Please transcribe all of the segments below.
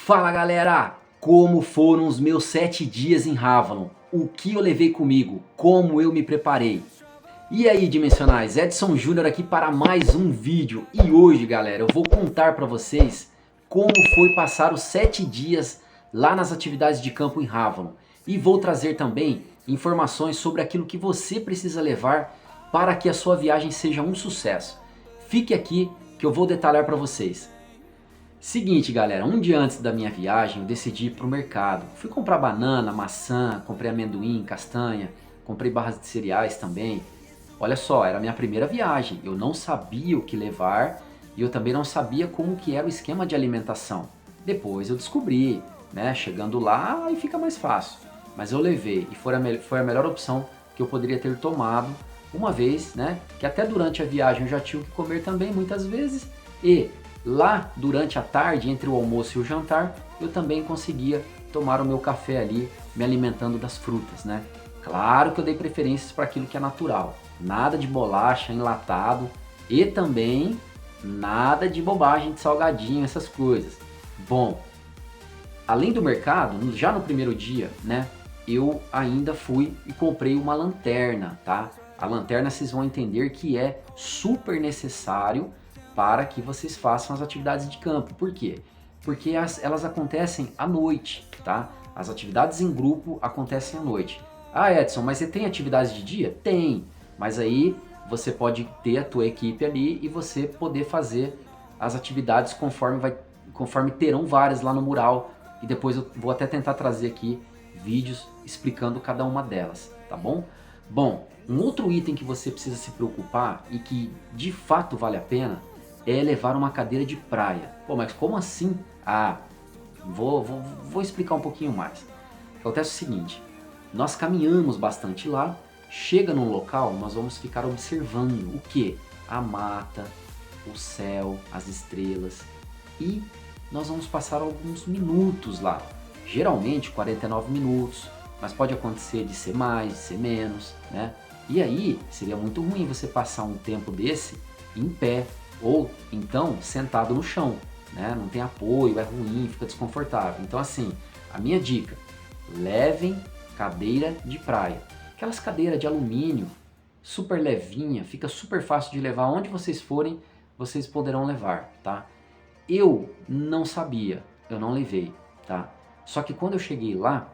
Fala galera, como foram os meus 7 dias em Avalon? O que eu levei comigo? Como eu me preparei? E aí dimensionais, Edson Júnior aqui para mais um vídeo. E hoje galera, eu vou contar para vocês como foi passar os 7 dias lá nas atividades de campo em Avalon. E vou trazer também informações sobre aquilo que você precisa levar para que a sua viagem seja um sucesso. Fique aqui que eu vou detalhar para vocês. Seguinte galera, um dia antes da minha viagem eu decidi ir pro mercado. Fui comprar banana, maçã, comprei amendoim, castanha, comprei barras de cereais também. Olha só, era a minha primeira viagem, eu não sabia o que levar e eu também não sabia como que era o esquema de alimentação. Depois eu descobri, né, chegando lá aí fica mais fácil. Mas eu levei e foi a melhor opção que eu poderia ter tomado, uma vez, né, que até durante a viagem eu já tinha que comer também muitas vezes e lá durante a tarde, entre o almoço e o jantar, eu também conseguia tomar o meu café ali, me alimentando das frutas, né? Claro que eu dei preferências para aquilo que é natural, nada de bolacha, enlatado e também nada de bobagem de salgadinho, essas coisas. Bom, além do mercado, já no primeiro dia, né, eu ainda fui e comprei uma lanterna, tá? A lanterna vocês vão entender que é super necessário para que vocês façam as atividades de campo. Por quê? Porque elas acontecem à noite, tá? As atividades em grupo acontecem à noite. Ah, Edson, mas você tem atividades de dia? Tem, mas aí você pode ter a tua equipe ali e você poder fazer as atividades conforme terão várias lá no mural. E depois eu vou até tentar trazer aqui vídeos explicando cada uma delas, tá bom? Bom, um outro item que você precisa se preocupar e que de fato vale a pena é levar uma cadeira de praia. Pô, mas como assim? Ah, vou explicar um pouquinho mais. Acontece o seguinte, nós caminhamos bastante lá, chega num local, nós vamos ficar observando o que? A mata, o céu, as estrelas e nós vamos passar alguns minutos lá. Geralmente 49 minutos, mas pode acontecer de ser mais, de ser menos, né? E aí seria muito ruim você passar um tempo desse em pé, ou então sentado no chão, né? Não tem apoio, é ruim, fica desconfortável. Então assim, a minha dica, levem cadeira de praia. Aquelas cadeiras de alumínio, super levinha, fica super fácil de levar. Onde vocês forem, vocês poderão levar, tá? Eu não sabia, eu não levei, tá? Só que quando eu cheguei lá,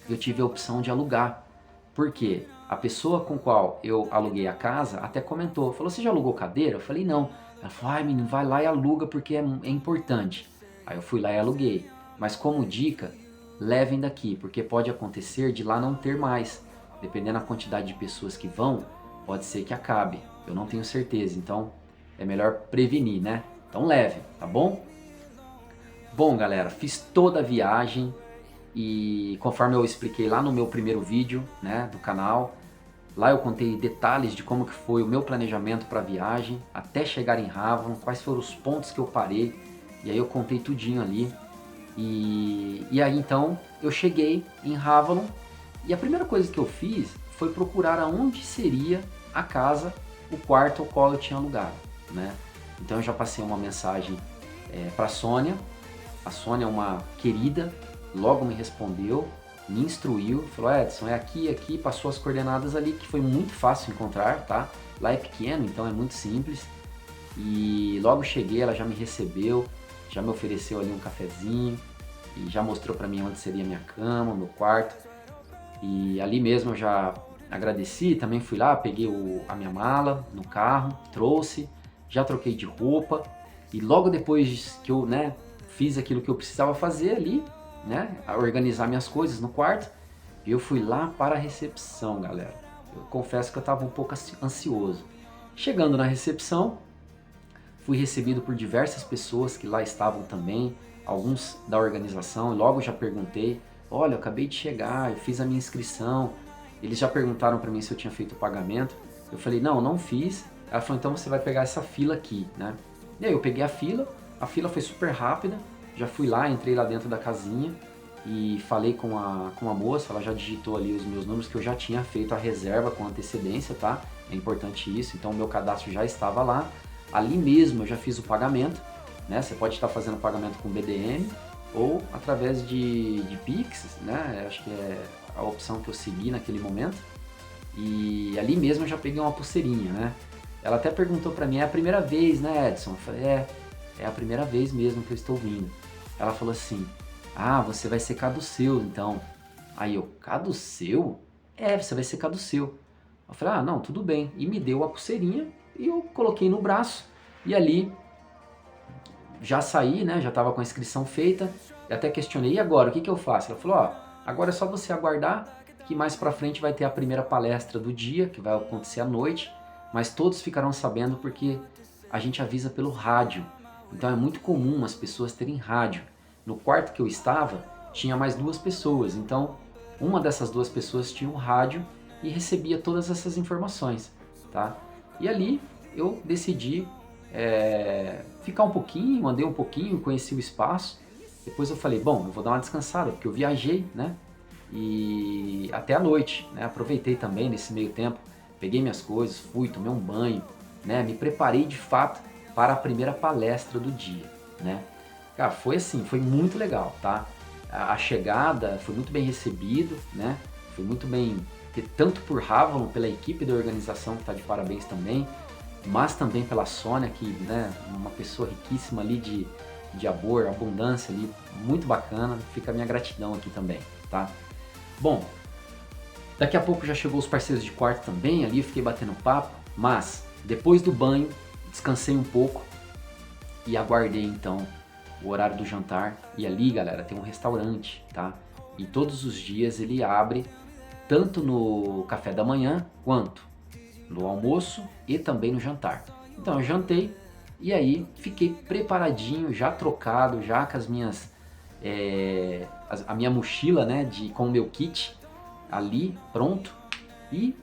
eu tive a opção de alugar. Por quê? A pessoa com qual eu aluguei a casa até comentou, falou, você já alugou cadeira? Eu falei, não. Ela falou, ai menino, vai lá e aluga porque é importante. Aí eu fui lá e aluguei. Mas como dica, levem daqui, porque pode acontecer de lá não ter mais. Dependendo da quantidade de pessoas que vão, pode ser que acabe. Eu não tenho certeza, então é melhor prevenir, né? Então leve, tá bom? Bom galera, fiz toda a viagem e conforme eu expliquei lá no meu primeiro vídeo, né, do canal, lá eu contei detalhes de como que foi o meu planejamento para a viagem, até chegar em Avalon, quais foram os pontos que eu parei, e aí eu contei tudinho ali. E aí então eu cheguei em Avalon e a primeira coisa que eu fiz foi procurar aonde seria a casa, o quarto ao qual eu tinha alugado, né? Então eu já passei uma mensagem para a Sônia é uma querida, logo me respondeu, me instruiu, falou, Edson, é aqui, passou as coordenadas ali, que foi muito fácil encontrar, tá? Lá é pequeno, então é muito simples. E logo cheguei, ela já me recebeu, já me ofereceu ali um cafezinho, e já mostrou pra mim onde seria a minha cama, o meu quarto. E ali mesmo eu já agradeci, também fui lá, peguei a minha mala no carro, trouxe, já troquei de roupa, e logo depois que eu, né, fiz aquilo que eu precisava fazer ali, né, organizar minhas coisas no quarto, e eu fui lá para a recepção, galera. Eu confesso que eu estava um pouco ansioso. Chegando na recepção, fui recebido por diversas pessoas que lá estavam também, alguns da organização, e logo já perguntei, olha, eu acabei de chegar, eu fiz a minha inscrição. Eles já perguntaram para mim se eu tinha feito o pagamento. Eu falei, não fiz. Ela falou, então você vai pegar essa fila aqui, né? E aí eu peguei a fila foi super rápida, já fui lá, entrei lá dentro da casinha e falei com a moça, ela já digitou ali os meus números que eu já tinha feito a reserva com antecedência, tá? É importante isso, então o meu cadastro já estava lá. Ali mesmo eu já fiz o pagamento, né? Você pode estar fazendo o pagamento com BDM ou através de Pix, né? Acho que é a opção que eu segui naquele momento. E ali mesmo eu já peguei uma pulseirinha, né? Ela até perguntou pra mim, é a primeira vez, né, Edson? Eu falei, é a primeira vez mesmo que eu estou vindo. Ela falou assim, ah, você vai ser caduceu, então. Aí eu, caduceu? É, você vai ser caduceu. Eu falei, ah, não, tudo bem. E me deu a pulseirinha e eu coloquei no braço. E ali já saí, né? Já estava com a inscrição feita. E até questionei, e agora, o que eu faço? Ela falou, ó, agora é só você aguardar que mais pra frente vai ter a primeira palestra do dia, que vai acontecer à noite, mas todos ficarão sabendo porque a gente avisa pelo rádio. Então é muito comum as pessoas terem rádio. No quarto que eu estava, tinha mais duas pessoas, então uma dessas duas pessoas tinha um rádio e recebia todas essas informações, tá? E ali eu decidi ficar um pouquinho, andei um pouquinho, conheci o espaço. Depois eu falei, bom, eu vou dar uma descansada, porque eu viajei, né? E até a noite, né? Aproveitei também nesse meio tempo, peguei minhas coisas, fui, tomei um banho, né? Me preparei de fato para a primeira palestra do dia, né? Cara, foi assim, foi muito legal, tá? A chegada foi muito bem recebido, né? Foi muito bem, tanto por Havalon, pela equipe da organização que está de parabéns também, mas também pela Sônia, que, né, uma pessoa riquíssima ali de amor, abundância ali, muito bacana. Fica a minha gratidão aqui também, tá? Bom, daqui a pouco já chegou os parceiros de quarto também ali, eu fiquei batendo papo, mas depois do banho, descansei um pouco e aguardei então o horário do jantar. E ali, galera, tem um restaurante, tá? E todos os dias ele abre tanto no café da manhã quanto no almoço e também no jantar. Então eu jantei e aí fiquei preparadinho, já trocado, já com as minhas a minha mochila, né, com o meu kit ali pronto e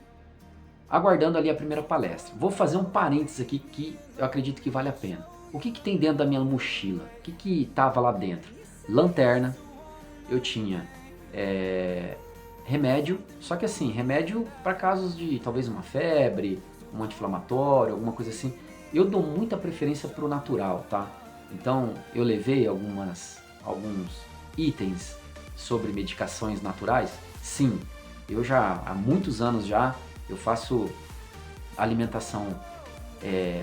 aguardando ali a primeira palestra. Vou fazer um parênteses aqui que eu acredito que vale a pena. O que tem dentro da minha mochila? O que tava lá dentro? Lanterna, eu tinha remédio, só que assim, remédio para casos de talvez uma febre, um anti-inflamatório, alguma coisa assim. Eu dou muita preferência pro natural, tá? Então eu levei alguns itens sobre medicações naturais. Sim, eu já há muitos anos já eu faço alimentação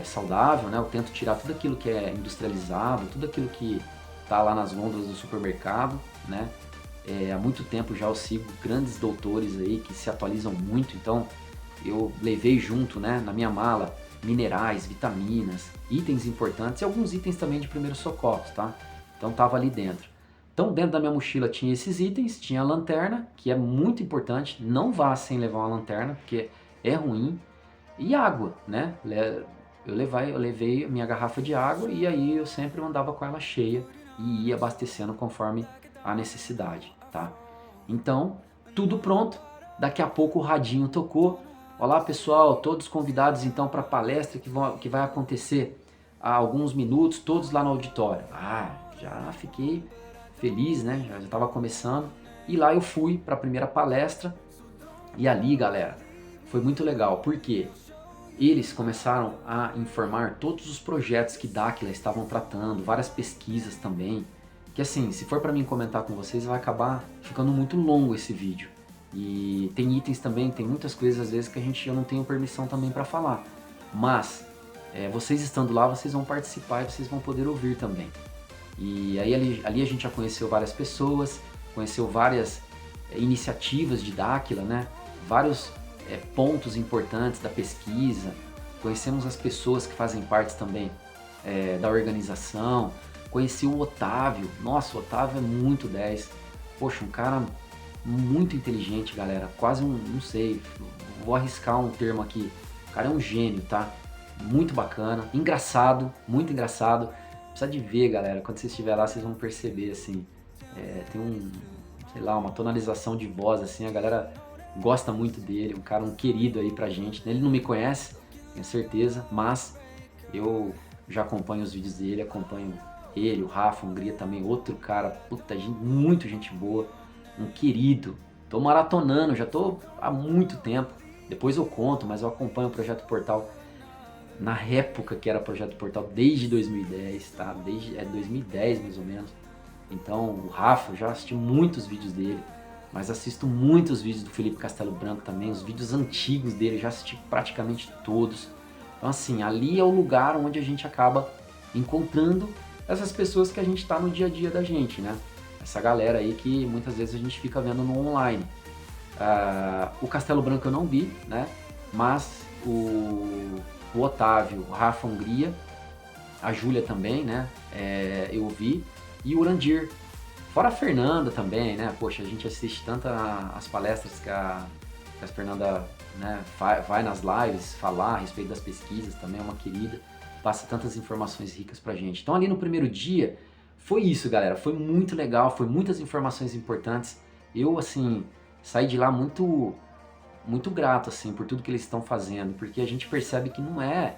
saudável, né? Eu tento tirar tudo aquilo que é industrializado, tudo aquilo que tá lá nas gôndolas do supermercado, né? Há muito tempo já eu sigo grandes doutores aí que se atualizam muito, então eu levei junto, né, na minha mala minerais, vitaminas, itens importantes e alguns itens também de primeiros socorros, tá? Então tava ali dentro. Então dentro da minha mochila tinha esses itens, tinha a lanterna, que é muito importante, não vá sem levar uma lanterna, porque é ruim, e água, né? Eu levei a minha garrafa de água e aí eu sempre andava com ela cheia e ia abastecendo conforme a necessidade, tá? Então, tudo pronto. Daqui a pouco o radinho tocou. Olá pessoal, todos convidados então para a palestra que vai acontecer há alguns minutos, todos lá no auditório. Ah, já fiquei feliz, né? Já estava começando. E lá eu fui para a primeira palestra. E ali, galera, foi muito legal, porque eles começaram a informar todos os projetos que Dáquila estavam tratando, várias pesquisas também, que assim, se for para mim comentar com vocês, vai acabar ficando muito longo esse vídeo. E tem itens também, tem muitas coisas às vezes que eu não tenho permissão também para falar. Mas, vocês estando lá, vocês vão participar e vocês vão poder ouvir também. E aí ali a gente já conheceu várias pessoas, conheceu várias iniciativas de Dáquila, né? Vários pontos importantes da pesquisa, conhecemos as pessoas que fazem parte também da organização, conheci o Otávio, nossa, o Otávio é muito 10, poxa, um cara muito inteligente, galera, quase não sei, vou arriscar um termo aqui, o cara é um gênio, tá? Muito bacana, engraçado, muito engraçado, precisa de ver, galera, quando vocês estiver lá vocês vão perceber, assim, tem sei lá, uma tonalização de voz, assim, a galera gosta muito dele, um querido aí pra gente. Ele não me conhece, tenho certeza, mas eu já acompanho os vídeos dele, acompanho ele, o Rafa Hungria também, outro cara, puta, muito gente boa, um querido. Tô maratonando, já tô há muito tempo, depois eu conto, mas eu acompanho o Projeto Portal na época que era Projeto Portal, desde 2010, tá? Desde 2010 mais ou menos. Então o Rafa, eu já assisti muitos vídeos dele, mas assisto muitos vídeos do Felipe Castelo Branco também, os vídeos antigos dele, eu já assisti praticamente todos. Então assim, ali é o lugar onde a gente acaba encontrando essas pessoas que a gente está no dia a dia da gente, né? Essa galera aí que muitas vezes a gente fica vendo no online. O Castelo Branco eu não vi, né? Mas o Otávio, o Rafa Hungria, a Júlia também, né? Eu vi. E o Urandir. Fora a Fernanda também, né? Poxa, a gente assiste tanto as palestras que a Fernanda, né, vai nas lives falar a respeito das pesquisas, também é uma querida, passa tantas informações ricas pra gente. Então ali no primeiro dia, foi isso, galera, foi muito legal, foi muitas informações importantes. Eu, assim, saí de lá muito grato, assim, por tudo que eles estão fazendo, porque a gente percebe que não é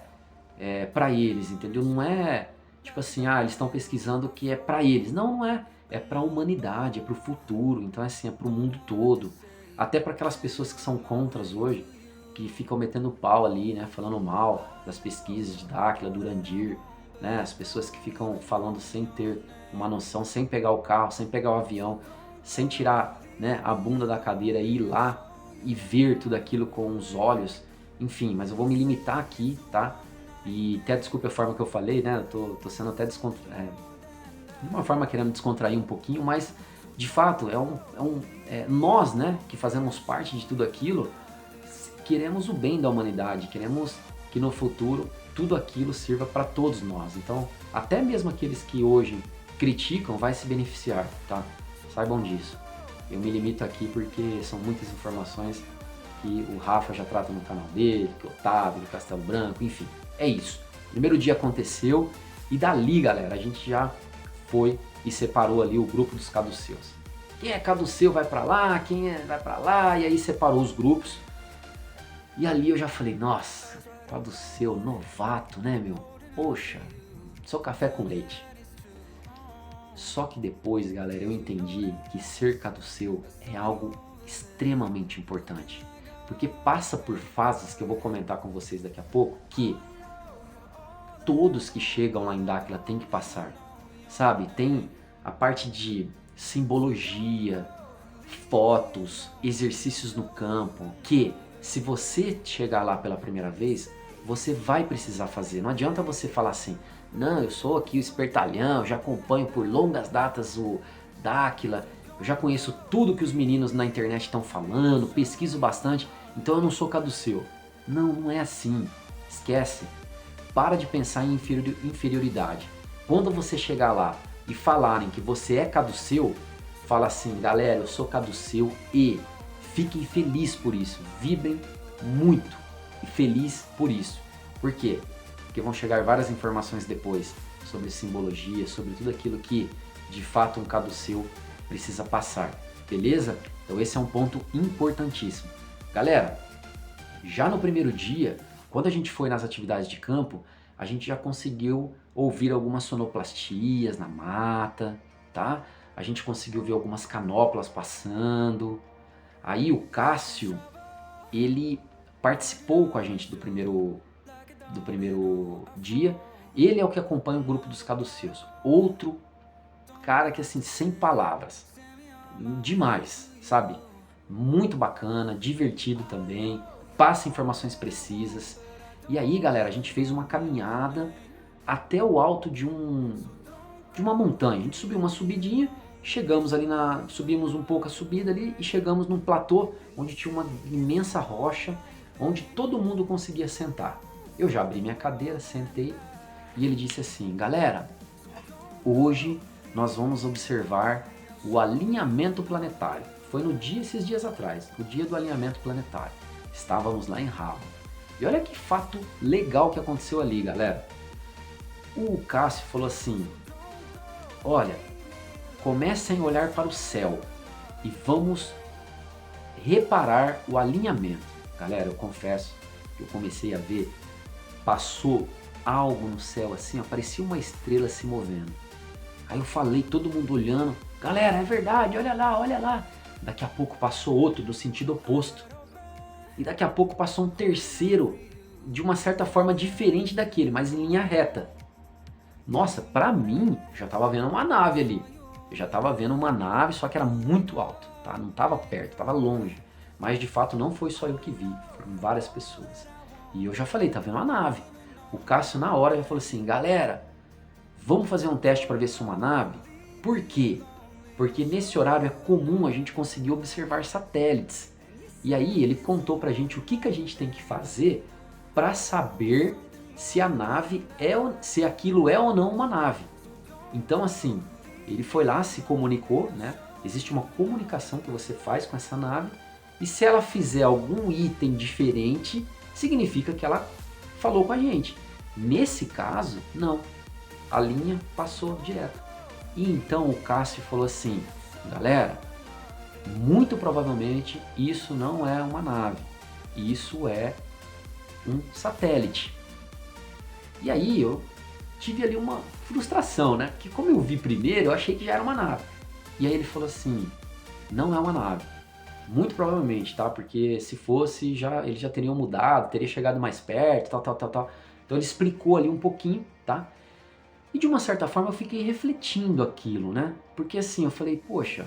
para eles, entendeu? Não é tipo assim, eles estão pesquisando que é para eles. Não, não é. É para a humanidade, é para o futuro. Então, assim, é para o mundo todo. Até para aquelas pessoas que são contras hoje, que ficam metendo pau ali, né? Falando mal das pesquisas de Dáquila, do Urandir, né? As pessoas que ficam falando sem ter uma noção, sem pegar o carro, sem pegar o avião, sem tirar, né, a bunda da cadeira e ir lá e ver tudo aquilo com os olhos. Enfim, mas eu vou me limitar aqui, tá? E até desculpe a forma que eu falei, né? Eu tô sendo até de uma forma querendo descontrair um pouquinho, mas de fato nós, né, que fazemos parte de tudo aquilo, queremos o bem da humanidade, queremos que no futuro tudo aquilo sirva para todos nós. Então, até mesmo aqueles que hoje criticam vai se beneficiar, tá? Saibam disso. Eu me limito aqui porque são muitas informações que o Rafa já trata no canal dele, que o Otávio, do Castelo Branco, enfim. É isso. Primeiro dia aconteceu e dali, galera, a gente já foi e separou ali o grupo dos caduceus. Quem é caduceu vai pra lá, vai pra lá, e aí separou os grupos. E ali eu já falei, nossa, caduceu, novato, né, meu? Poxa, sou café com leite. Só que depois, galera, eu entendi que ser caduceu é algo extremamente importante. Porque passa por fases que eu vou comentar com vocês daqui a pouco, que todos que chegam lá em Dáquila têm que passar, sabe? Tem a parte de simbologia, fotos, exercícios no campo, que se você chegar lá pela primeira vez, você vai precisar fazer. Não adianta você falar assim, não, eu sou aqui o espertalhão, já acompanho por longas datas o Dáquila, eu já conheço tudo que os meninos na internet estão falando, pesquiso bastante, então eu não sou caduceu. Não, não é assim. Esquece. Para de pensar em inferioridade. Quando você chegar lá e falarem que você é caduceu, fala assim, galera, eu sou caduceu e fiquem felizes por isso. Vibrem muito e feliz por isso. Por quê? Porque vão chegar várias informações depois sobre simbologia, sobre tudo aquilo que de fato um caduceu precisa passar. Beleza? Então esse é um ponto importantíssimo. Galera, já no primeiro dia, quando a gente foi nas atividades de campo, a gente já conseguiu ouvir algumas sonoplastias na mata, tá? A gente conseguiu ver algumas canoplas passando. Aí o Cássio, ele participou com a gente do primeiro dia. Ele é o que acompanha o grupo dos caduceus. Outro cara que, assim, sem palavras. Demais, sabe? Muito bacana, divertido também, passa informações precisas. E aí, galera, a gente fez uma caminhada até o alto de uma montanha. A gente subiu uma subidinha, chegamos ali subimos um pouco a subida ali e chegamos num platô onde tinha uma imensa rocha, onde todo mundo conseguia sentar. Eu já abri minha cadeira, sentei e ele disse assim, galera, hoje nós vamos observar o alinhamento planetário. Foi esses dias atrás, o dia do alinhamento planetário. Estávamos lá em Rabo. E olha que fato legal que aconteceu ali, galera. O Cássio falou assim, olha, comecem a olhar para o céu e vamos reparar o alinhamento. Galera, eu confesso que eu comecei a ver, passou algo no céu assim, parecia uma estrela se movendo. Aí eu falei, todo mundo olhando, galera, é verdade, olha lá, olha lá. Daqui a pouco passou outro do sentido oposto. E daqui a pouco passou um terceiro, de uma certa forma diferente daquele, mas em linha reta. Nossa, pra mim, já tava vendo uma nave ali. Eu já estava vendo uma nave, só que era muito alto, tá? Não estava perto, estava longe. Mas de fato não foi só eu que vi, foram várias pessoas. E eu já falei, tá vendo uma nave? O Cássio na hora já falou assim, galera, vamos fazer um teste para ver se é uma nave? Por quê? Porque nesse horário é comum a gente conseguir observar satélites. E aí ele contou pra gente o que, que a gente tem que fazer para saber se a nave é, se aquilo é ou não uma nave. Então assim, ele foi lá, se comunicou, né? Existe uma comunicação que você faz com essa nave e se ela fizer algum item diferente, significa que ela falou com a gente. Nesse caso, não. A linha passou direto. E então o Cássio falou assim, galera, muito provavelmente isso não é uma nave, isso é um satélite. E aí eu tive ali uma frustração, né? Porque como eu vi primeiro, eu achei que já era uma nave. E aí ele falou assim, não é uma nave. Muito provavelmente, tá? Porque se fosse, eles já teriam mudado, teria chegado mais perto, tal. Então ele explicou ali um pouquinho, tá? E de uma certa forma eu fiquei refletindo aquilo, né? Porque assim, eu falei, poxa,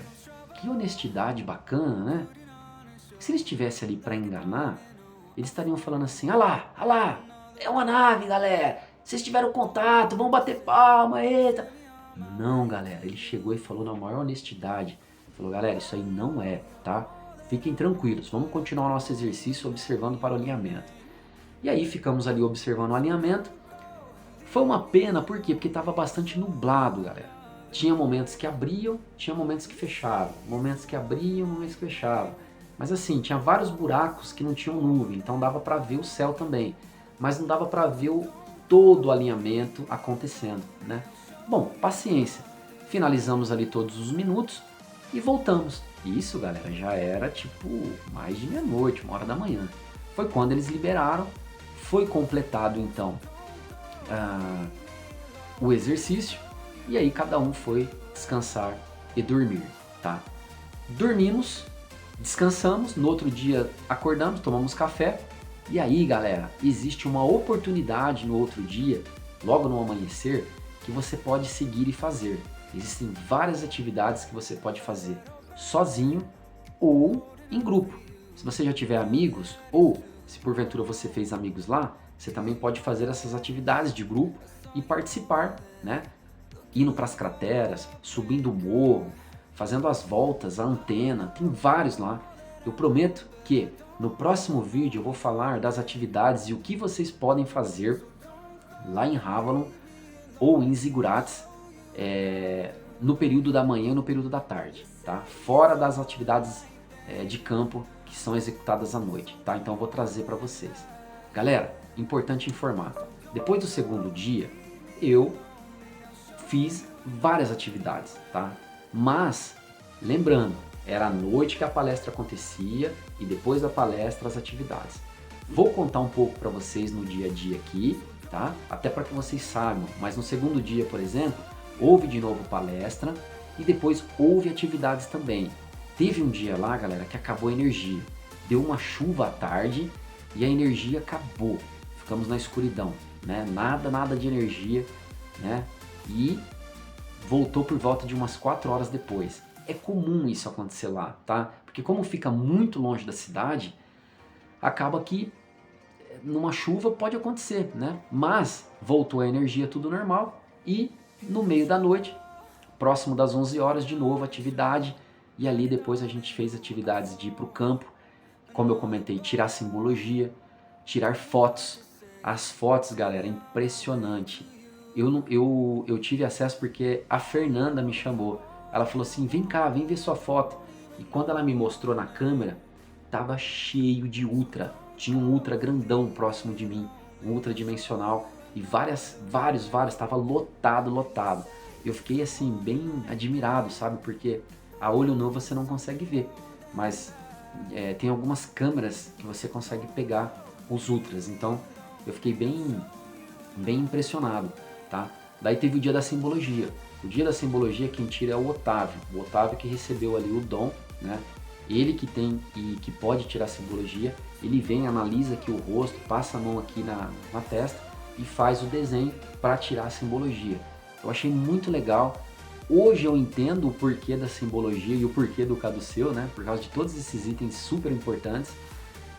que honestidade bacana, né? Se eles estivessem ali para enganar, eles estariam falando assim, ah lá, é uma nave, galera. Vocês tiveram contato, vão bater palma, eita. Não, galera, ele chegou e falou na maior honestidade. Falou, galera, isso aí não é, tá? Fiquem tranquilos, vamos continuar o nosso exercício observando para o alinhamento. E aí ficamos ali observando o alinhamento. Foi uma pena, por quê? Porque estava bastante nublado, galera. Tinha momentos que abriam, tinha momentos que fechavam. Momentos que abriam, momentos que fechavam. Mas assim, tinha vários buracos que não tinham nuvem, então dava para ver o céu também. Mas não dava para ver todo o alinhamento acontecendo, né? Bom, paciência. Finalizamos ali todos os minutos e voltamos. Isso, galera, já era tipo mais de meia-noite, 1h da manhã. Foi quando eles liberaram, foi completado então o exercício e aí cada um foi descansar e dormir, tá? Dormimos, descansamos, no outro dia acordamos, tomamos café e aí, galera, existe uma oportunidade no outro dia, logo no amanhecer, que você pode seguir e fazer. Existem várias atividades que você pode fazer sozinho ou em grupo. Se você já tiver amigos ou se porventura você fez amigos lá, você também pode fazer essas atividades de grupo e participar, né? Indo para as crateras, subindo o morro, fazendo as voltas, a antena, tem vários lá. Eu prometo que no próximo vídeo eu vou falar das atividades e o que vocês podem fazer lá em Ravalon ou em Zigurates no período da manhã e no período da tarde, tá? Fora das atividades de campo que são executadas à noite, tá? Então eu vou trazer para vocês. Galera, importante informar, depois do segundo dia eu fiz várias atividades, tá? Mas, lembrando, era à noite que a palestra acontecia e depois da palestra as atividades. Vou contar um pouco para vocês no dia a dia aqui, tá? Até para que vocês saibam, mas no segundo dia, por exemplo, houve de novo palestra e depois houve atividades também. Teve um dia lá, galera, que acabou a energia. Deu uma chuva à tarde e a energia acabou. Ficamos na escuridão, né? Nada de energia, né? E voltou por volta de umas 4 horas depois. É comum isso acontecer lá, tá? Porque como fica muito longe da cidade, acaba que numa chuva pode acontecer, né? Mas voltou a energia tudo normal e no meio da noite, próximo das 11 horas de novo atividade e ali depois a gente fez atividades de ir para o campo, como eu comentei, tirar simbologia, tirar fotos. As fotos, galera, é impressionante. Eu tive acesso porque a Fernanda me chamou. Ela falou assim, vem cá, vem ver sua foto. E quando ela me mostrou na câmera, tava cheio de ultra. Tinha um ultra grandão próximo de mim, um ultra dimensional. E vários, tava lotado. Eu fiquei assim, bem admirado, sabe? Porque a olho nu você não consegue ver. Mas tem algumas câmeras que você consegue pegar os ultras. Então eu fiquei bem impressionado, tá? Daí teve o dia da simbologia. O dia da simbologia quem tira é o Otávio que recebeu ali o dom, né? Ele que tem e que pode tirar simbologia, ele vem, analisa aqui o rosto, passa a mão aqui na testa e faz o desenho para tirar a simbologia. Eu achei muito legal Hoje eu entendo o porquê da simbologia e o porquê do caduceu, né? Por causa de todos esses itens super importantes.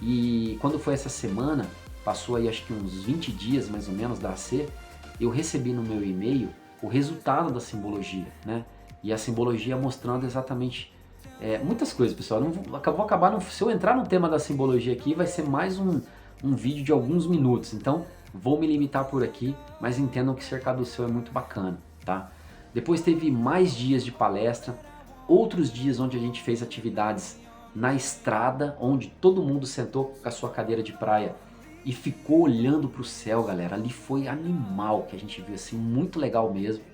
E quando foi essa semana, passou aí acho que uns 20 dias mais ou menos da AC, eu recebi no meu e-mail o resultado da simbologia, né? E a simbologia mostrando exatamente muitas coisas, pessoal. Não vou acabar, se eu entrar no tema da simbologia aqui, vai ser mais um vídeo de alguns minutos. Então, vou me limitar por aqui, mas entendam que ser caduceu é muito bacana, tá? Depois teve mais dias de palestra, outros dias onde a gente fez atividades na estrada, onde todo mundo sentou com a sua cadeira de praia e ficou olhando para o céu, galera. Ali foi animal que a gente viu, assim, muito legal mesmo.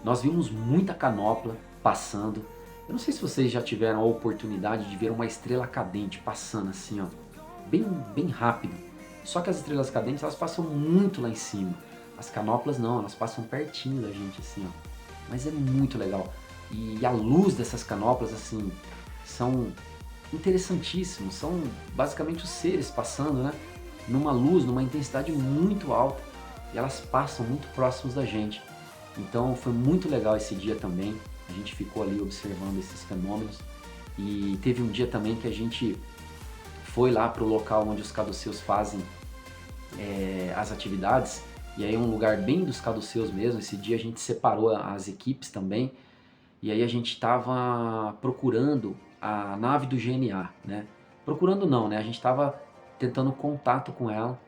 Nós vimos muita canopla passando. Eu não sei se vocês já tiveram a oportunidade de ver uma estrela cadente passando assim, ó, bem rápido. Só que as estrelas cadentes, elas passam muito lá em cima. As canoplas não, elas passam pertinho da gente assim, ó. Mas é muito legal. E a luz dessas canoplas, assim, são interessantíssimos. São basicamente os seres passando, né? Numa luz, numa intensidade muito alta. E elas passam muito próximos da gente. Então foi muito legal esse dia também. A gente ficou ali observando esses fenômenos. E teve um dia também que a gente foi lá para o local onde os caduceus fazem as atividades. E aí é um lugar bem dos caduceus mesmo. Esse dia a gente separou as equipes também. E aí a gente estava procurando a nave do GNA, né? Procurando não, né? A gente estava tentando contato com ela.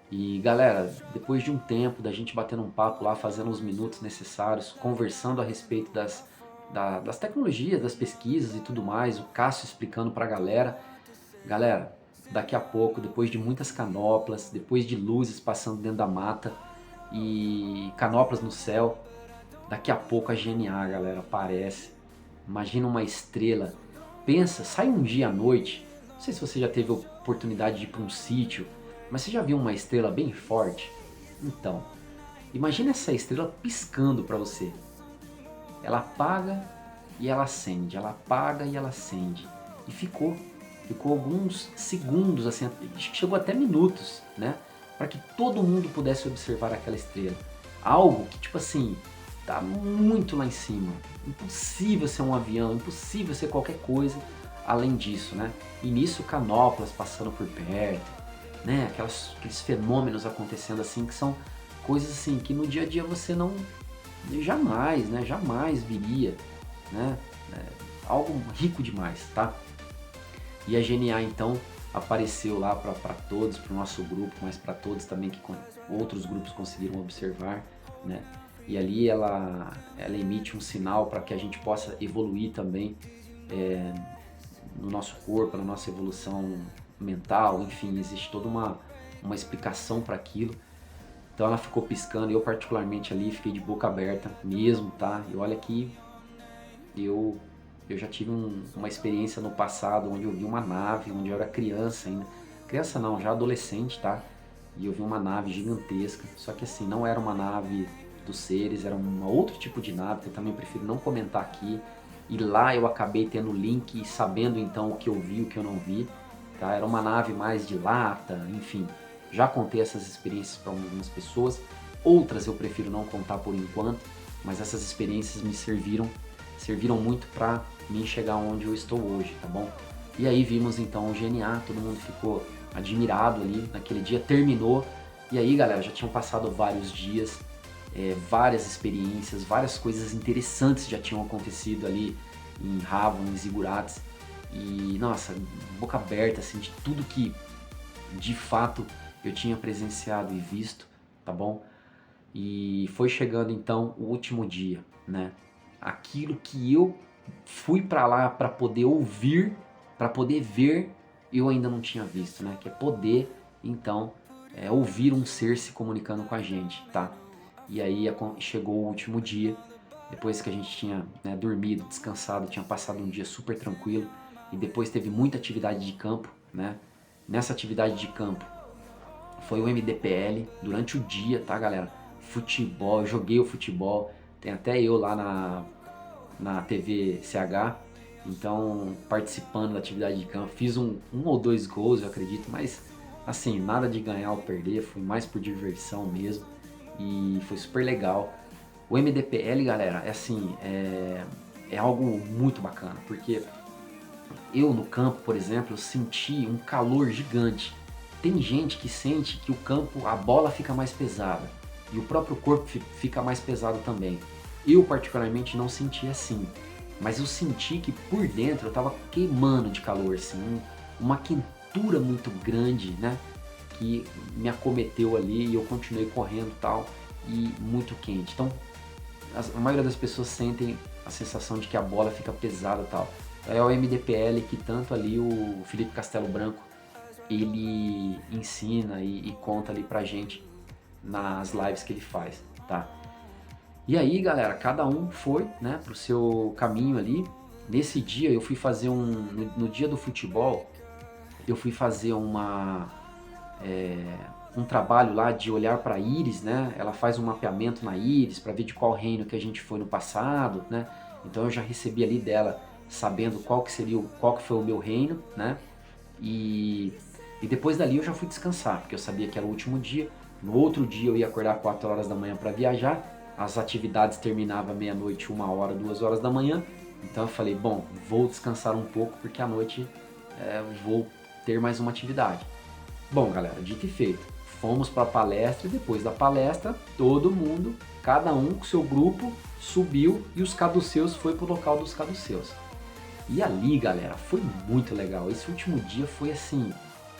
E galera, depois de um tempo da gente batendo um papo lá, fazendo os minutos necessários, conversando a respeito das tecnologias, das pesquisas e tudo mais, o Cássio explicando pra galera. Galera, daqui a pouco, depois de muitas canoplas, depois de luzes passando dentro da mata e canoplas no céu, daqui a pouco a GNA, galera, aparece. Imagina uma estrela. Pensa, sai um dia à noite. Não sei se você já teve a oportunidade de ir para um sítio, mas você já viu uma estrela bem forte? Então, imagina essa estrela piscando para você. Ela apaga e ela acende, ela apaga e ela acende. E ficou alguns segundos, assim, acho que chegou até minutos, né? Para que todo mundo pudesse observar aquela estrela. Algo que, tipo assim, tá muito lá em cima. Impossível ser um avião, impossível ser qualquer coisa além disso, né? E nisso canoplas passando por perto, né? Aqueles fenômenos acontecendo assim, que são coisas assim que no dia a dia você não jamais, né? Jamais viria, né? Algo rico demais, tá? E a GNA então apareceu lá para todos, para o nosso grupo, mas para todos também que outros grupos conseguiram observar, né? E ali ela emite um sinal para que a gente possa evoluir também no nosso corpo, na nossa evolução mental, enfim, existe toda uma explicação para aquilo. Então ela ficou piscando e eu particularmente ali fiquei de boca aberta mesmo, tá? E olha que eu já tive uma experiência no passado onde eu vi uma nave, onde eu era criança ainda. Criança não, já adolescente, tá? E eu vi uma nave gigantesca, só que assim, não era uma nave dos seres, era um outro tipo de nave, que eu também prefiro não comentar aqui. E lá eu acabei tendo o link e sabendo então o que eu vi, o que eu não vi, tá? Era uma nave mais de lata, enfim. Já contei essas experiências para algumas pessoas, outras eu prefiro não contar por enquanto, mas essas experiências me serviram muito para mim chegar onde eu estou hoje, tá bom? E aí vimos então o GNA, todo mundo ficou admirado ali, naquele dia terminou, e aí galera, já tinham passado vários dias, várias experiências, várias coisas interessantes já tinham acontecido ali em Havon, em Zigurates, e nossa, boca aberta assim de tudo que de fato eu tinha presenciado e visto, tá bom? E foi chegando então o último dia, né? Aquilo que eu fui para lá para poder ouvir, para poder ver, eu ainda não tinha visto, né? Que é poder então ouvir um ser se comunicando com a gente, tá? E aí chegou o último dia, depois que a gente tinha, né, dormido, descansado, tinha passado um dia super tranquilo, e depois teve muita atividade de campo, né? Nessa atividade de campo foi o MDPL durante o dia, tá galera? Futebol, eu joguei o futebol, tem até eu lá na TV CH, então participando da atividade de campo, fiz um ou dois gols, eu acredito, mas assim, nada de ganhar ou perder, foi mais por diversão mesmo, e foi super legal. O MDPL, galera, é assim, é algo muito bacana, porque eu no campo, por exemplo, eu senti um calor gigante. Tem gente que sente que o campo, a bola fica mais pesada e o próprio corpo fica mais pesado também. Eu particularmente não senti assim, mas eu senti que por dentro eu tava queimando de calor, assim, uma quentura muito grande, né? Que me acometeu ali e eu continuei correndo e tal, e muito quente. Então a maioria das pessoas sentem a sensação de que a bola fica pesada e tal. É o MDPL que tanto ali o Felipe Castelo Branco ele ensina e conta ali pra gente nas lives que ele faz, tá? E aí, galera, cada um foi, né, pro seu caminho ali. Nesse dia eu fui fazer no dia do futebol, eu fui fazer um trabalho lá de olhar para a íris, né? Ela faz um mapeamento na íris para ver de qual reino que a gente foi no passado, né? Então eu já recebi ali dela sabendo qual que foi o meu reino, né? E, e depois dali eu já fui descansar, porque eu sabia que era o último dia. No outro dia eu ia acordar 4 horas da manhã para viajar. As atividades terminavam meia-noite, 1 hora, 2 horas da manhã. Então eu falei, bom, vou descansar um pouco porque à noite vou ter mais uma atividade. Bom, galera, dito e feito, fomos para a palestra e depois da palestra, todo mundo, cada um com seu grupo, subiu e os caduceus foi pro local dos caduceus. E ali, galera, foi muito legal. Esse último dia foi assim,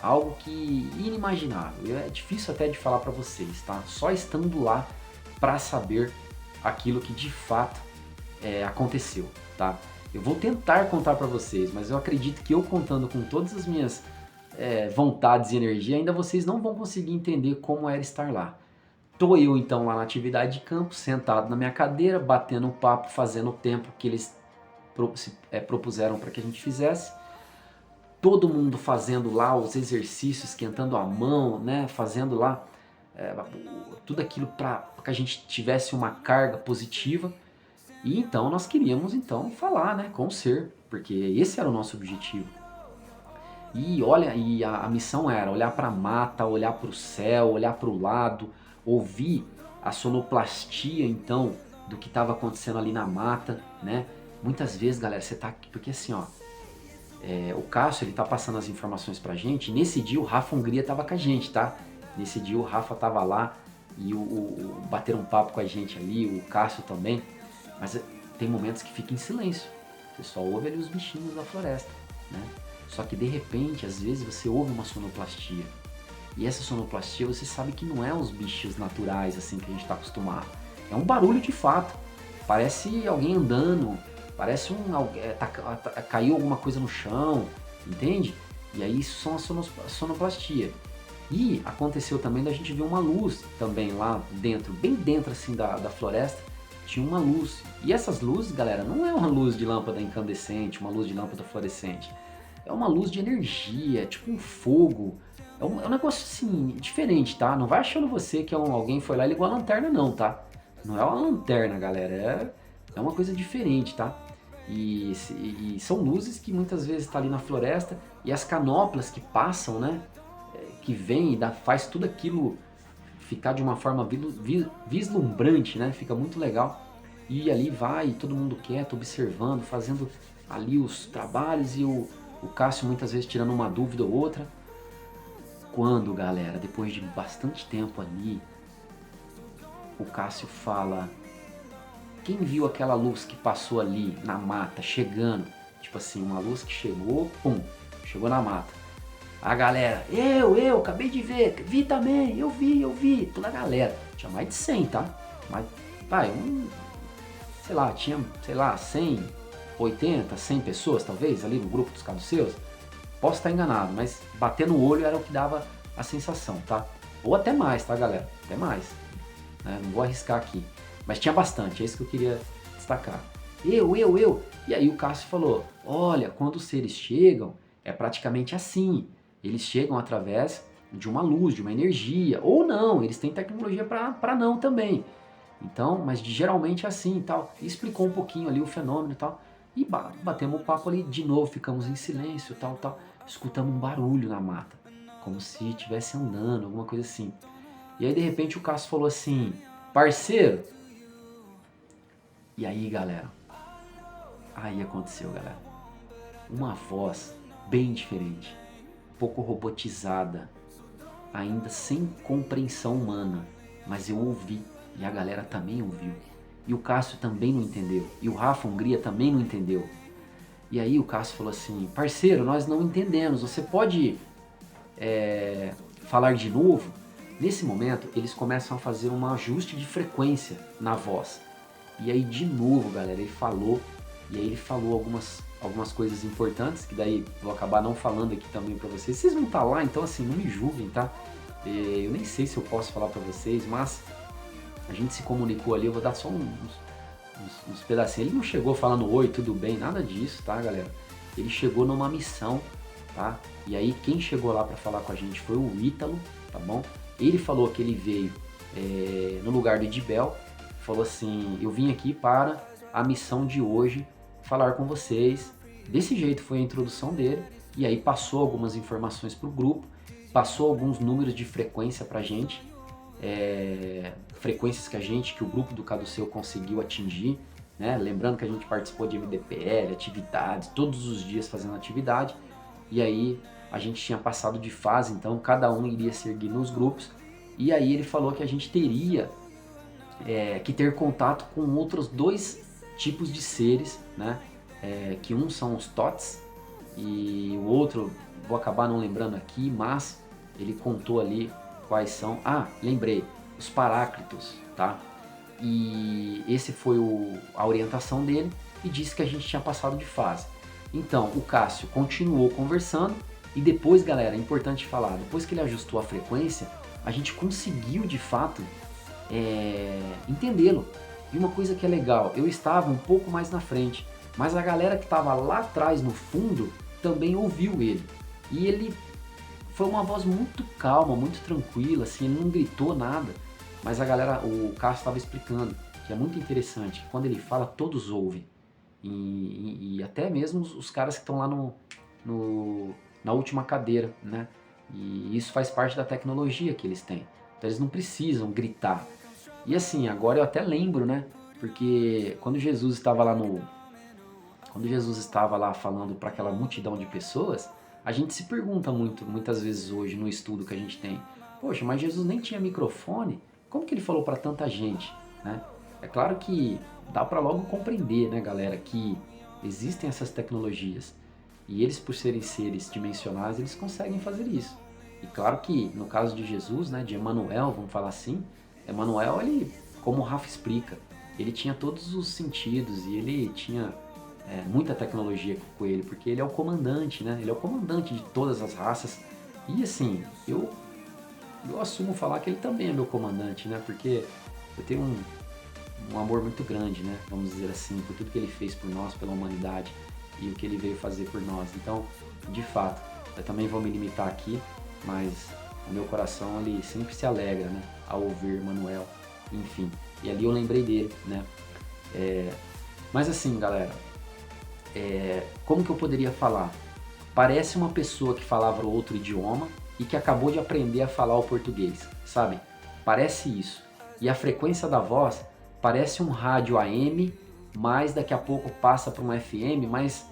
algo que inimaginável. É difícil até de falar para vocês, tá? Só estando lá para saber aquilo que de fato aconteceu, tá? Eu vou tentar contar para vocês, mas eu acredito que eu contando com todas as minhas vontades e energia, ainda vocês não vão conseguir entender como era estar lá. Tô eu então lá na atividade de campo, sentado na minha cadeira, batendo um papo, fazendo o tempo que eles propuseram para que a gente fizesse. Todo mundo fazendo lá os exercícios, esquentando a mão, né? Fazendo lá tudo aquilo para que a gente tivesse uma carga positiva. E então nós queríamos então falar, né, com o ser, porque esse era o nosso objetivo. E olha, a missão era olhar para a mata, olhar para o céu, olhar para o lado, ouvir a sonoplastia então do que estava acontecendo ali na mata, né? Muitas vezes, galera, você tá aqui, porque assim, ó, o Cássio ele tá passando as informações pra gente. E nesse dia o Rafa Hungria tava com a gente, tá? Nesse dia o Rafa tava lá e bateram um papo com a gente ali, o Cássio também. Mas tem momentos que fica em silêncio. Você só ouve ali os bichinhos da floresta, né? Só que de repente, às vezes você ouve uma sonoplastia. E essa sonoplastia você sabe que não é os bichos naturais assim que a gente está acostumado. É um barulho de fato. Parece alguém andando, parece caiu alguma coisa no chão, entende? E aí isso são a sonoplastia. E aconteceu também da gente ver uma luz também lá dentro, bem dentro assim da floresta, tinha uma luz. E essas luzes, galera, não é uma luz de lâmpada incandescente, uma luz de lâmpada fluorescente. É uma luz de energia, tipo um fogo. É um negócio assim, diferente, tá? Não vai achando você que alguém foi lá e ligou a lanterna, não, tá? Não é uma lanterna, galera. É uma coisa diferente, tá? E são luzes que muitas vezes tá ali na floresta e as canoplas que passam, né? Que vem e faz tudo aquilo ficar de uma forma vislumbrante, né? Fica muito legal. E ali vai todo mundo quieto, observando, fazendo ali os trabalhos e o Cássio muitas vezes tirando uma dúvida ou outra. Quando, galera, depois de bastante tempo ali, o Cássio fala: quem viu aquela luz que passou ali na mata, chegando? Tipo assim, uma luz que chegou, pum, chegou na mata. A galera, eu, acabei de ver, vi também, eu vi, toda a galera. Tinha mais de 100, tá? Mas, vai, sei lá, tinha, 100, 80, 100 pessoas talvez ali no grupo dos caduceus. Posso estar enganado, mas bater no olho era o que dava a sensação, tá? Ou até mais, tá, galera? Até mais. Né? Não vou arriscar aqui. Mas tinha bastante, é isso que eu queria destacar. Eu. E aí o Cássio falou, olha, quando os seres chegam, é praticamente assim. Eles chegam através de uma luz, de uma energia. Ou não, eles têm tecnologia para não também. Então, mas geralmente é assim e tal. E explicou um pouquinho ali o fenômeno e tal. E batemos o papo ali de novo, ficamos em silêncio, tal. Escutamos um barulho na mata, como se estivesse andando, alguma coisa assim. E aí de repente o Cássio falou assim, parceiro, E aí, galera, aí aconteceu, galera. Uma voz bem diferente, um pouco robotizada, ainda sem compreensão humana, mas eu ouvi e a galera também ouviu. E o Cássio também não entendeu, e o Rafa Hungria também não entendeu. E aí o Cássio falou assim, parceiro, nós não entendemos, você pode falar de novo? Nesse momento, eles começam a fazer um ajuste de frequência na voz. E aí, de novo, galera, ele falou, e aí ele falou algumas coisas importantes, que daí vou acabar não falando aqui também pra vocês. Vocês vão estar lá, então assim, não me julguem, tá? Eu nem sei se eu posso falar pra vocês, mas a gente se comunicou ali, eu vou dar só uns pedacinhos. Ele não chegou falando oi, tudo bem, nada disso, tá, galera? Ele chegou numa missão, tá? E aí quem chegou lá pra falar com a gente foi o Ítalo, tá bom? Ele falou que ele veio no lugar do Edibel, falou assim, eu vim aqui para a missão de hoje, falar com vocês. Desse jeito foi a introdução dele, e aí passou algumas informações pro grupo, passou alguns números de frequência pra gente, frequências que o grupo do Caduceu conseguiu atingir, né? Lembrando que a gente participou de MDPL, atividades, todos os dias fazendo atividade, e aí a gente tinha passado de fase, então cada um iria seguir nos grupos, e aí ele falou que a gente teria que ter contato com outros dois tipos de seres, né? Que um são os Tots e o outro, vou acabar não lembrando aqui, mas ele contou ali quais são. Ah, lembrei, os Paráclitos, tá? E esse foi a orientação dele e disse que a gente tinha passado de fase. Então, o Cássio continuou conversando e depois, galera, é importante falar, depois que ele ajustou a frequência, a gente conseguiu de fato entendê-lo. E uma coisa que é legal, eu estava um pouco mais na frente, mas a galera que estava lá atrás no fundo também ouviu ele. E ele foi uma voz muito calma, muito tranquila, assim, ele não gritou nada, mas a galera, o Cássio estava explicando que é muito interessante, que quando ele fala todos ouvem. E até mesmo os caras que estão lá na última cadeira, né? E isso faz parte da tecnologia que eles têm. Então eles não precisam gritar. E assim, agora eu até lembro, né? Porque quando Jesus estava lá falando para aquela multidão de pessoas, a gente se pergunta muitas vezes hoje no estudo que a gente tem, poxa, mas Jesus nem tinha microfone, como que ele falou para tanta gente, né? É claro que dá para logo compreender, né, galera, que existem essas tecnologias e eles, por serem seres dimensionais, eles conseguem fazer isso. E claro que no caso de Jesus, né, de Emanuel, vamos falar assim, Emanuel, ele, como o Rafa explica, ele tinha todos os sentidos e ele tinha muita tecnologia com ele, porque ele é o comandante, né? Ele é o comandante de todas as raças. E assim, eu assumo falar que ele também é meu comandante, né? Porque eu tenho um amor muito grande, né? Vamos dizer assim, por tudo que ele fez por nós, pela humanidade e o que ele veio fazer por nós. Então, de fato, eu também vou me limitar aqui, mas o meu coração ele sempre se alegra, né? Ao ouvir Manuel, enfim. E ali eu lembrei dele, né? Mas assim, galera, como que eu poderia falar? Parece uma pessoa que falava outro idioma e que acabou de aprender a falar o português, sabe? Parece isso. E a frequência da voz parece um rádio AM, mas daqui a pouco passa para um FM, mas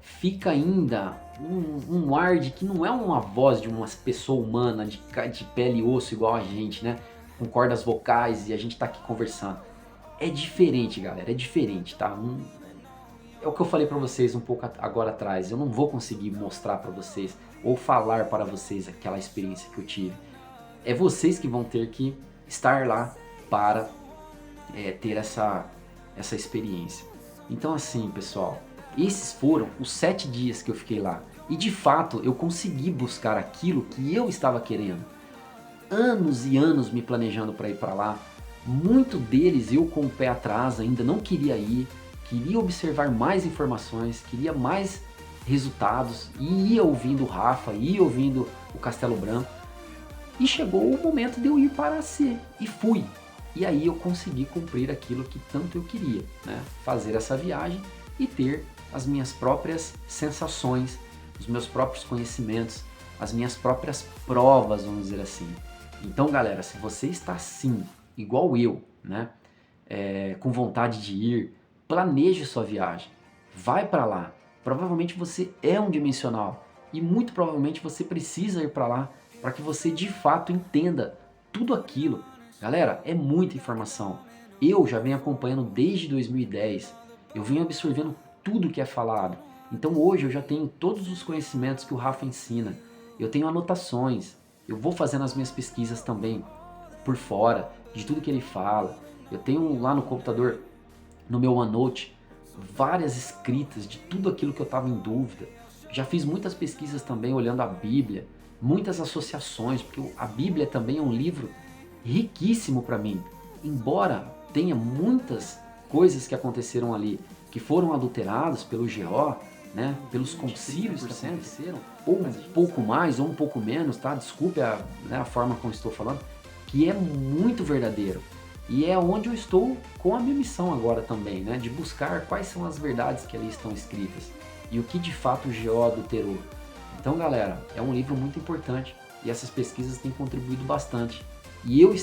fica ainda um ar de que não é uma voz de uma pessoa humana, de pele e osso igual a gente, né? Com cordas vocais e a gente tá aqui conversando. É diferente, galera, é diferente, tá? É o que eu falei pra vocês um pouco agora atrás, eu não vou conseguir mostrar pra vocês ou falar para vocês aquela experiência que eu tive. É vocês que vão ter que estar lá para ter essa experiência. Então assim, pessoal, esses foram os 7 dias que eu fiquei lá. E de fato eu consegui buscar aquilo que eu estava querendo. Anos e anos me planejando para ir para lá. Muito deles eu com o pé atrás ainda não queria ir. Queria observar mais informações, queria mais resultados. E ia ouvindo o Rafa, ia ouvindo o Castelo Branco. E chegou o momento de eu ir para a C. E fui. E aí eu consegui cumprir aquilo que tanto eu queria, né? Fazer essa viagem e ter as minhas próprias sensações, os meus próprios conhecimentos, as minhas próprias provas, vamos dizer assim. Então, galera, se você está assim, igual eu, né? com vontade de ir, planeje sua viagem. Vai para lá. Provavelmente você é um dimensional e muito provavelmente você precisa ir para lá para que você de fato entenda tudo aquilo. Galera, é muita informação. Eu já venho acompanhando desde 2010. Eu venho absorvendo tudo que é falado. Então hoje eu já tenho todos os conhecimentos que o Rafa ensina. Eu tenho anotações. Eu vou fazendo as minhas pesquisas também por fora de tudo que ele fala. Eu tenho lá no computador, no meu OneNote, várias escritas de tudo aquilo que eu estava em dúvida. Já fiz muitas pesquisas também olhando a Bíblia, muitas associações, porque a Bíblia também é um livro riquíssimo para mim. Embora tenha muitas coisas que aconteceram ali, que foram adulteradas pelo GO, né, pelos concílios que aconteceram, ou um pouco mais ou um pouco menos, tá? Desculpe a forma como estou falando, que é muito verdadeiro. E é onde eu estou com a minha missão agora também, né? De buscar quais são as verdades que ali estão escritas e o que de fato o GO adulterou. Então, galera, é um livro muito importante e essas pesquisas têm contribuído bastante. E eu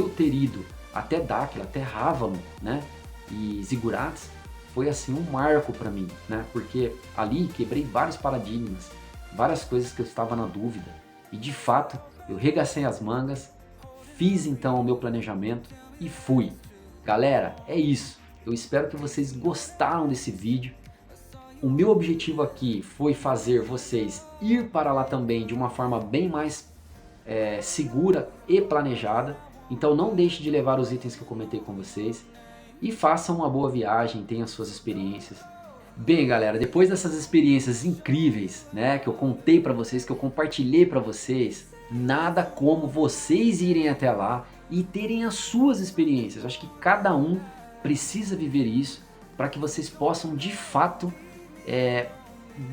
ter ido até Dáquila, até Rávalon, né? E Zigurates, foi assim um marco para mim, né? Porque ali quebrei vários paradigmas, várias coisas que eu estava na dúvida. E de fato, eu regacei as mangas, fiz então o meu planejamento e fui. Galera, é isso. Eu espero que vocês gostaram desse vídeo. O meu objetivo aqui foi fazer vocês ir para lá também de uma forma bem mais segura e planejada. Então não deixe de levar os itens que eu comentei com vocês. E façam uma boa viagem, tenham suas experiências. Bem, galera, depois dessas experiências incríveis, né, que eu contei para vocês, que eu compartilhei para vocês, nada como vocês irem até lá e terem as suas experiências. Eu acho que cada um precisa viver isso para que vocês possam de fato,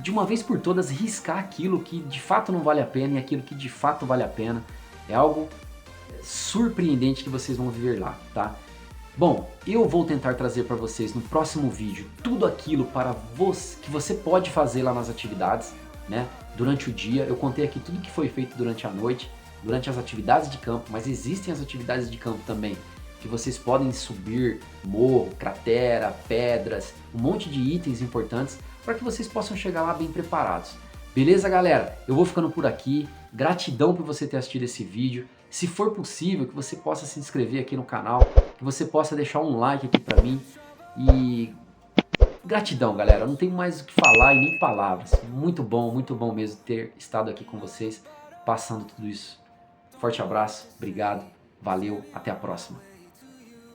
de uma vez por todas, riscar aquilo que de fato não vale a pena e aquilo que de fato vale a pena. É algo surpreendente que vocês vão viver lá, tá? Bom, eu vou tentar trazer para vocês no próximo vídeo tudo aquilo para que você pode fazer lá nas atividades, né? Durante o dia. Eu contei aqui tudo que foi feito durante a noite, durante as atividades de campo, mas existem as atividades de campo também, que vocês podem subir morro, cratera, pedras, um monte de itens importantes para que vocês possam chegar lá bem preparados. Beleza, galera? Eu vou ficando por aqui. Gratidão por você ter assistido esse vídeo. Se for possível, que você possa se inscrever aqui no canal, que você possa deixar um like aqui pra mim. E gratidão, galera. Eu não tenho mais o que falar e nem palavras. Muito bom mesmo ter estado aqui com vocês, passando tudo isso. Forte abraço, obrigado, valeu, até a próxima.